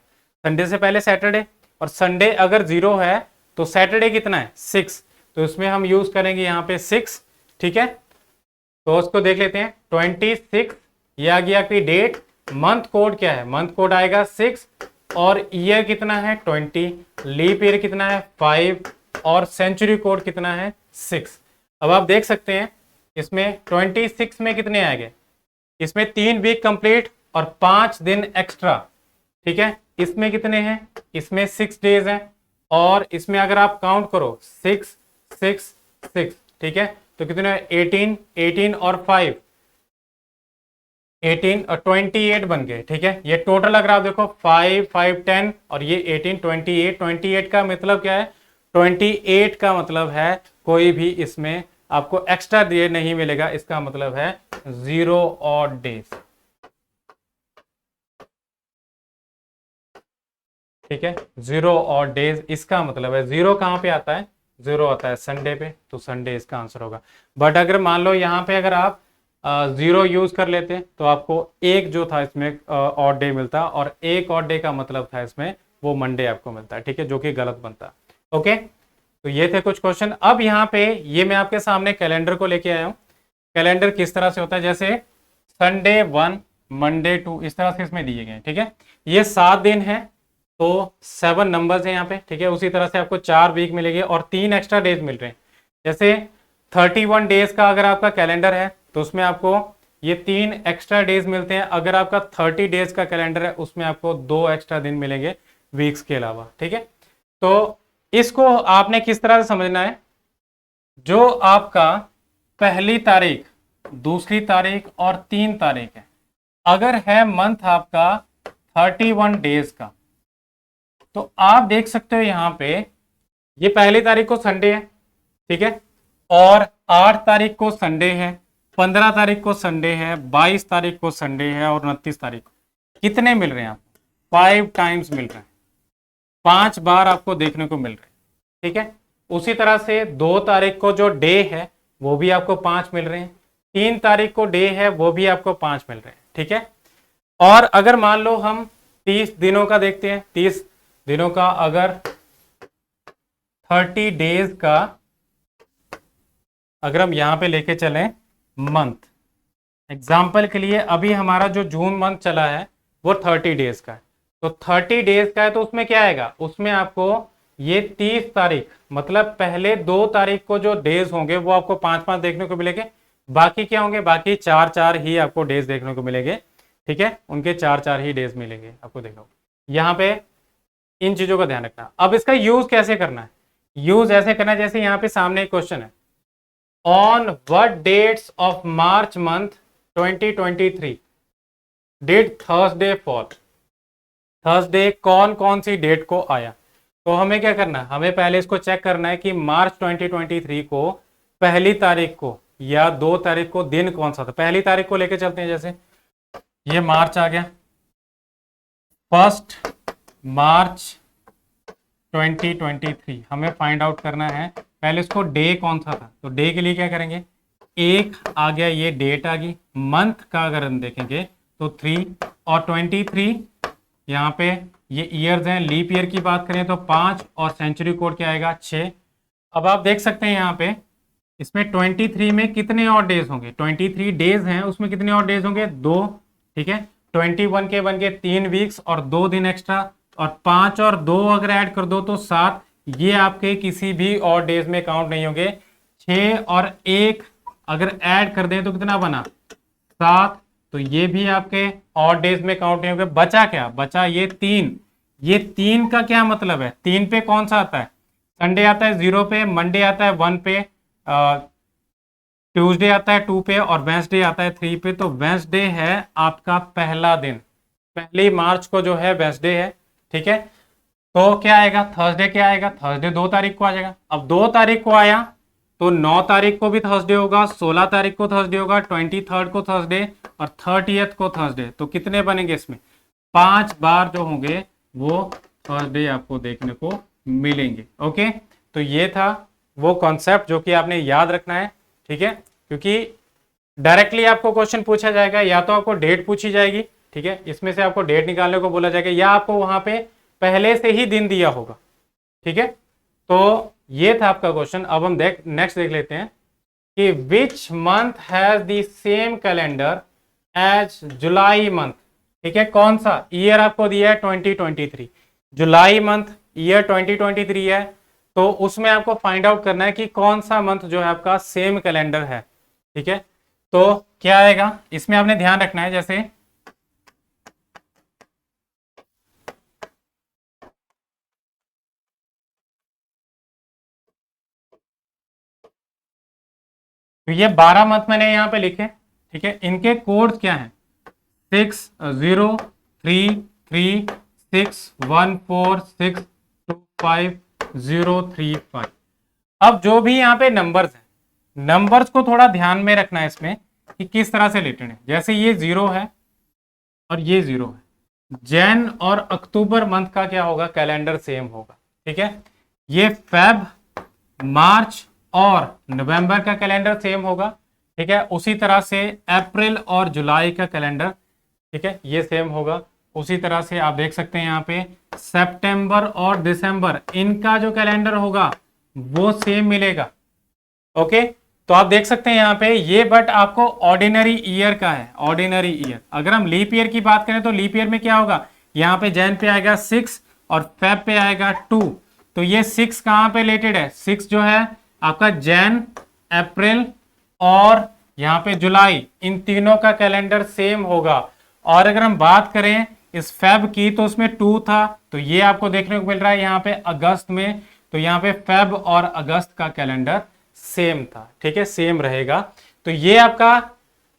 Speaker 1: संडे से पहले सैटरडे, और संडे अगर 0 है तो सैटरडे कितना है 6, तो इसमें हम यूज करेंगे यहाँ पे 6। ठीक है, तो उसको देख लेते हैं 26, ये आ गया आपकी डेट। मंथ कोड क्या है, मंथ कोड आएगा 6, और ईयर कितना है 20, लीप ईयर कितना है 5, और सेंचुरी कोड कितना है 6। अब आप देख सकते हैं इसमें 26 में कितने आएंगे, इसमें 3 वीक कंप्लीट और 5 दिन एक्स्ट्रा। ठीक है, इसमें कितने हैं, इसमें 6 डेज हैं, और इसमें अगर आप काउंट करो 6 6 6, ठीक है, तो कितने 18 और 5 18 और 28 बन गए। ठीक है, ये टोटल अगर आप देखो 5 5 10 और ये 18 28 का मतलब क्या है, 28 का मतलब है कोई भी इसमें आपको एक्स्ट्रा डे नहीं मिलेगा, इसका मतलब है 0 ऑड डेज। ठीक है, 0 ऑड डेज, इसका मतलब है 0 कहां पे आता है, 0 आता है संडे पे, तो संडे इसका आंसर होगा। बट अगर मान लो यहाँ पे अगर आप 0 यूज कर लेते तो आपको एक जो था इसमें ऑड डे मिलता, और एक ऑड डे का मतलब था इसमें वो मंडे आपको मिलता है। ठीक है, जो कि गलत बनता। ओके, तो ये थे कुछ क्वेश्चन। अब यहाँ पे ये मैं आपके सामने कैलेंडर को लेके आया हूँ। कैलेंडर किस तरह से होता है, जैसे संडे 1 मंडे 2 इस तरह से इसमें दिए गए। ठीक है, ये 7 दिन है तो 7 नंबर्स है यहाँ पे। ठीक है, उसी तरह से आपको 4 वीक मिलेंगे और 3 एक्स्ट्रा डेज मिल रहे हैं। जैसे 31 डेज का अगर आपका कैलेंडर है तो उसमें आपको ये 3 एक्स्ट्रा डेज मिलते हैं। अगर आपका 30 डेज का कैलेंडर है उसमें आपको 2 एक्स्ट्रा दिन मिलेंगे वीक्स के अलावा। ठीक है, तो इसको आपने किस तरह से समझना है, जो आपका पहली तारीख, दूसरी तारीख और 3 तारीख है, अगर है मंथ आपका 31 डेज का, तो आप देख सकते हो यहाँ पे ये पहली तारीख को संडे है। ठीक है, और 8 तारीख को संडे है, 15 तारीख को संडे है, 22 तारीख को संडे है, और 29 तारीख को कितने मिल रहे हैं आपको, 5 टाइम्स मिल रहे हैं, 5 बार आपको देखने को मिल रहे हैं। ठीक है, उसी तरह से 2 तारीख को जो डे है वो भी आपको 5 मिल रहे हैं, 3 तारीख को डे है वो भी आपको 5 मिल रहे हैं। ठीक है, और अगर मान लो हम 30 दिनों का देखते हैं, 30 दिनों का अगर 30 डेज का अगर हम यहां पे लेके चलें मंथ, एग्जाम्पल के लिए अभी हमारा जो जून मंथ चला है वो 30 डेज का है, तो 30 डेज का है तो उसमें क्या आएगा, उसमें आपको ये 30 तारीख मतलब पहले 2 तारीख को जो डेज होंगे वो आपको 5-5 देखने को मिलेंगे, बाकी क्या होंगे, बाकी 4-4 ही आपको डेज देखने को मिलेंगे। ठीक है, उनके 4-4 ही डेज मिलेंगे आपको देखो। यहाँ पे इन चीजों का ध्यान रखना। अब इसका यूज कैसे करना है, यूज ऐसे करना है जैसे यहाँ पे सामने एक क्वेश्चन है, on what dates of March month 2023 did Thursday fall, Thursday कौन कौन सी डेट को आया। तो हमें क्या करना है, हमें पहले इसको चेक करना है कि मार्च 2023 को पहली तारीख को या 2 तारीख को दिन कौन सा था। पहली तारीख को लेके चलते हैं, जैसे ये मार्च आ गया, 1 मार्च 2023 हमें फाइंड आउट करना है। पहले इसको डे कौन सा था, तो डे के लिए क्या करेंगे, 1 आ गया, ये डेट आ गई। मंथ का अगर हम देखेंगे तो 3 और 23 यहाँ पे ये ईयर्स हैं, लीप ईयर की बात करें तो 5 और सेंचुरी कोड क्या आएगा 6। अब आप देख सकते हैं यहाँ पे इसमें 23 में कितने और डेज होंगे, 23 डेज हैं उसमें कितने और डेज होंगे 2। ठीक है, 21 के बन गए 3 वीक्स और 2 दिन एक्स्ट्रा, और 5 और 2 अगर ऐड कर दो तो 7, ये आपके किसी भी और डेज में काउंट नहीं होंगे। 6 और 1 अगर ऐड कर दें तो कितना बना 7, तो ये भी आपके और डेज में काउंट नहीं होंगे। बचा क्या, बचा ये 3। ये 3 का क्या मतलब है, 3 पे कौन सा आता है, संडे आता है 0 पे, मंडे आता है 1 पे, ट्यूसडे आता है 2 पे, और वेंसडे आता है 3 पे। तो वेंसडे है आपका पहला दिन, पहली मार्च को जो है वेंसडे है। ठीक है। तो क्या आएगा, थर्सडे क्या आएगा, थर्सडे 2 तारीख को आ जाएगा। अब 2 तारीख को आया तो 9 तारीख को भी थर्सडे होगा, 16 तारीख को थर्सडे होगा, 23 को थर्सडे और 30 को थर्सडे। तो कितने बनेंगे इसमें, 5 बार जो होंगे वो थर्सडे आपको देखने को मिलेंगे। ओके, तो ये था वो कॉन्सेप्ट जो कि आपने याद रखना है। ठीक है, क्योंकि डायरेक्टली आपको क्वेश्चन पूछा जाएगा, या तो आपको डेट पूछी जाएगी, ठीक है, इसमें से आपको डेट निकालने को बोला जाएगा, या आपको वहां पे पहले से ही दिन दिया होगा। ठीक है, तो ये था आपका क्वेश्चन। अब हम नेक्स्ट देख लेते हैं कि which month has the same calendar as July month. ठीक है, कौन सा ईयर आपको दिया है, 2023, जुलाई मंथ ईयर 2023 है। तो उसमें आपको फाइंड आउट करना है कि कौन सा मंथ जो है आपका सेम कैलेंडर है। ठीक है, तो क्या आएगा इसमें आपने ध्यान रखना है, जैसे तो ये 12 मंथ मैंने यहाँ पे लिखे। ठीक है, इनके कोड्स क्या हैं, 603361462505। अब जो भी यहाँ पे नंबर्स हैं, नंबर्स को थोड़ा ध्यान में रखना है इसमें कि किस तरह से रिलेटेड है। जैसे ये 0 है और ये 0 है, जैन और अक्टूबर मंथ का क्या होगा, कैलेंडर सेम होगा। ठीक है, ये फेब, मार्च और नवंबर का कैलेंडर सेम होगा। ठीक है, उसी तरह से अप्रैल और जुलाई का कैलेंडर, ठीक है, ये सेम होगा। उसी तरह से आप देख सकते हैं यहाँ पे सितंबर और दिसंबर, इनका जो कैलेंडर होगा वो सेम मिलेगा। ओके, तो आप देख सकते हैं यहाँ पे ये, बट आपको ऑर्डिनरी ईयर का है, ऑर्डिनरी ईयर। अगर हम लीप ईयर की बात करें तो लीप ईयर में क्या होगा, यहाँ पे जैन पे आएगा 6 और फेब पे आएगा 2। तो ये 6 कहाँ पे रिलेटेड है, 6 जो है आपका जैन, अप्रैल और यहाँ पे जुलाई, इन तीनों का कैलेंडर सेम होगा। और अगर हम बात करें इस फेब की तो उसमें 2 था, तो ये आपको देखने को मिल रहा है यहाँ पे अगस्त में। तो यहाँ पे फेब और अगस्त का कैलेंडर सेम था। ठीक है, सेम रहेगा। तो ये आपका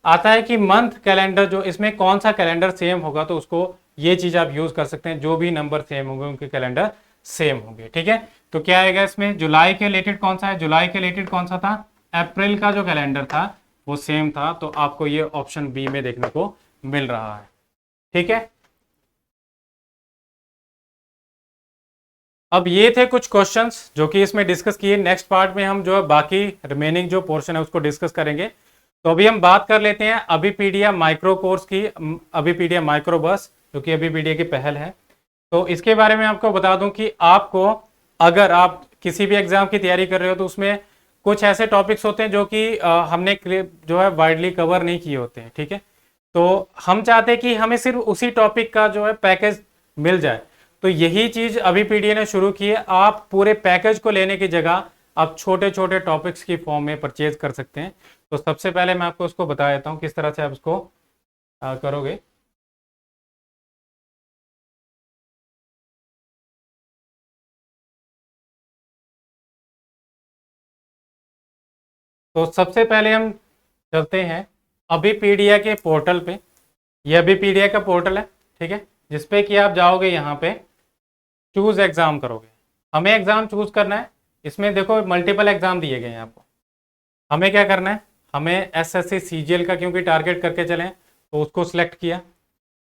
Speaker 1: आता है कि मंथ कैलेंडर, जो इसमें कौन सा कैलेंडर सेम होगा, तो उसको ये चीज आप यूज कर सकते हैं, जो भी नंबर सेम होंगे उनके कैलेंडर सेम होंगे। ठीक है, तो क्या आएगा इसमें, जुलाई के रिलेटेड कौन सा है, जुलाई के रिलेटेड कौन सा था, अप्रैल का जो कैलेंडर था वो सेम था। तो आपको ये ऑप्शन बी में देखने को मिल रहा है। ठीक है, अब ये थे कुछ क्वेश्चंस जो कि इसमें डिस्कस किए। नेक्स्ट पार्ट में हम जो है बाकी रिमेनिंग जो पोर्शन है उसको डिस्कस करेंगे। तो अभी हम बात कर लेते हैं अभिपीडिया माइक्रो कोर्स की, अभिपीडिया माइक्रो बस, जो कि अभिपीडिया की पहल है। तो इसके बारे में आपको बता दूं कि आपको, अगर आप किसी भी एग्जाम की तैयारी कर रहे हो तो उसमें कुछ ऐसे टॉपिक्स होते हैं जो कि हमने जो है वाइडली कवर नहीं किए होते हैं। ठीक है, तो हम चाहते हैं कि हमें सिर्फ उसी टॉपिक का जो है पैकेज मिल जाए। तो यही चीज अभी पीडीए ने शुरू की है। आप पूरे पैकेज को लेने की जगह आप छोटे छोटे टॉपिक्स की फॉर्म में परचेज कर सकते हैं। तो सबसे पहले मैं आपको उसको बता देता हूँ किस तरह से आप उसको करोगे। तो सबसे पहले हम चलते हैं अभिपीडिया के पोर्टल पे। ये अभिपीडिया का पोर्टल है, ठीक है, जिसपे कि आप जाओगे, यहाँ पे चूज एग्जाम करोगे। हमें एग्जाम चूज करना है। इसमें देखो मल्टीपल एग्जाम दिए गए हैं आपको। हमें क्या करना है, हमें एसएससी सीजीएल का क्योंकि टारगेट करके चलें तो उसको सिलेक्ट किया,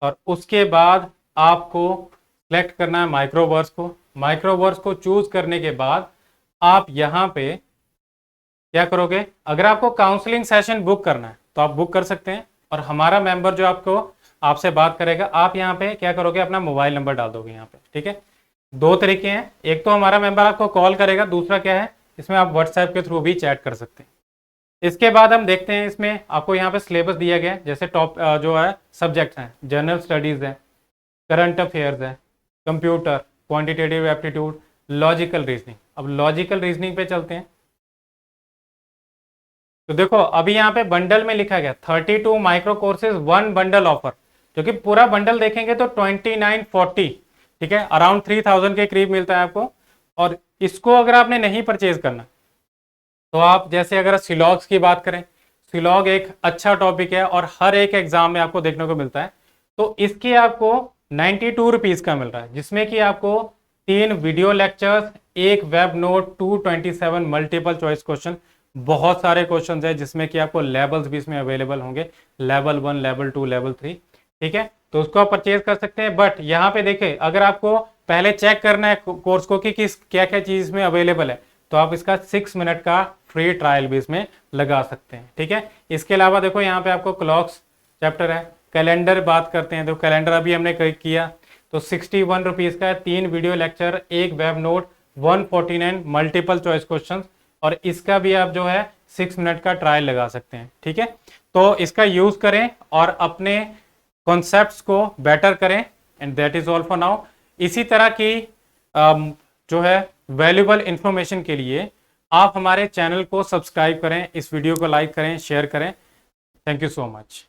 Speaker 1: और उसके बाद आपको सिलेक्ट करना है माइक्रोवर्स को। माइक्रोवर्स को चूज करने के बाद आप यहाँ पे क्या करोगे, अगर आपको काउंसलिंग सेशन बुक करना है तो आप बुक कर सकते हैं, और हमारा मेंबर जो आपको आपसे बात करेगा, आप यहाँ पे क्या करोगे, अपना मोबाइल नंबर डाल दोगे यहाँ पे। ठीक है, 2 तरीके हैं, एक तो हमारा मेंबर आपको कॉल करेगा, दूसरा क्या है, इसमें आप व्हाट्सएप के थ्रू भी चैट कर सकते हैं। इसके बाद हम देखते हैं, इसमें आपको यहाँ पे सिलेबस दिया गया है। जैसे टॉप जो है सब्जेक्ट हैं, जनरल स्टडीज है, करंट अफेयर्स है, computer, quantitative aptitude, logical reasoning. अब लॉजिकल रीजनिंग पे चलते हैं। तो देखो अभी यहाँ पे बंडल में लिखा गया 32 माइक्रो कोर्सेज 1 बंडल ऑफर, जो कि पूरा बंडल देखेंगे तो 2940, ठीक है, अराउंड 3000 के करीब मिलता है आपको। और इसको अगर आपने नहीं परचेज करना तो आप, जैसे अगर सिलॉग्स की बात करें, सिलॉग एक अच्छा टॉपिक है और हर एक एग्जाम में आपको देखने को मिलता है। तो इसके आपको 92 रुपीज़ का मिल रहा है, जिसमें कि आपको 3 वीडियो लेक्चर्स, एक web note, 227 multiple choice question, बहुत सारे क्वेश्चन है, जिसमें कि आपको लेवल्स भी इसमें अवेलेबल होंगे, लेवल 1, लेवल 2, लेवल 3। ठीक है, तो उसको आप परचेज कर सकते हैं। बट यहाँ पे देखें, अगर आपको पहले चेक करना है कोर्स को कि किस क्या क्या चीज़ में अवेलेबल है, तो आप इसका 6 मिनट का फ्री ट्रायल भी इसमें लगा सकते हैं। ठीक है, इसके अलावा देखो यहाँ पे आपको क्लॉक्स चैप्टर है, कैलेंडर बात करते हैं तो कैलेंडर अभी हमने किया, तो 61 रुपीज़ का है, 3 वीडियो लेक्चर, एक web note, 149 multiple choice question, और इसका भी आप जो है 6 मिनट का ट्रायल लगा सकते हैं। ठीक है, तो इसका यूज़ करें और अपने कॉन्सेप्ट्स को बेटर करें, and that is all for now. इसी तरह की जो है वैल्यूबल इंफॉर्मेशन के लिए आप हमारे चैनल को सब्सक्राइब करें, इस वीडियो को लाइक करें, शेयर करें। Thank you so much.